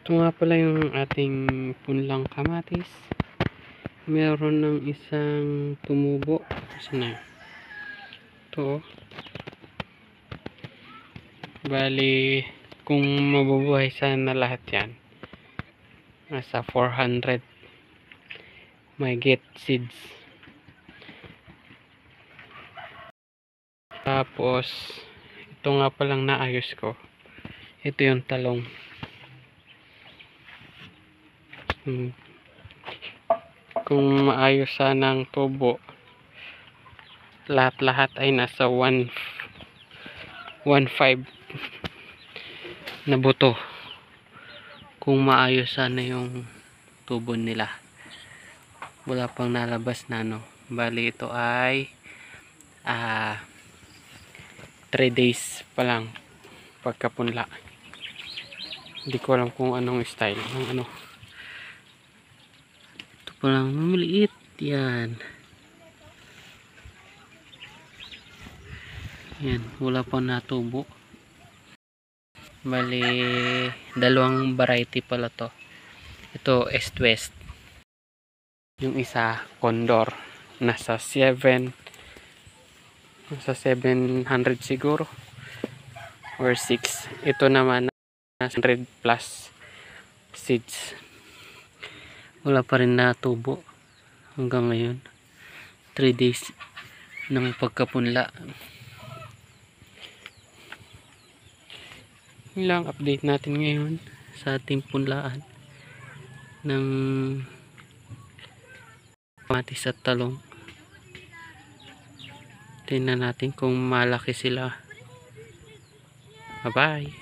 Ito nga pala yung ating punlang kamatis. Meron ng isang tumubo. Saan na? Ito. Bali, kung mabubuhay sana lahat yan, nasa 400 may get seeds. Tapos, ito nga palang naayos ko. Ito yung talong. Kung maayos sana ang tubo, lahat-lahat ay nasa 1.5 na buto. Kung maayos sana yung tubo nila. Wala pang nalabas na bali ito ay 3 days pa lang pagkapunla. Hindi ko alam kung anong style ng ito pa lang maliit yan. Yan, wala pang natubo. Bali, dalawang variety pala to. Ito East-West. Yung isa Condor. Nasa 700 siguro or 6. Ito naman nasa 100 plus seeds. Wala pa rin natubo hanggang ngayon. 3 days ng pagkapunla. Yun lang update natin ngayon sa ating punlaan ng kamatis at talong. Tingnan natin kung malaki sila. Bye bye.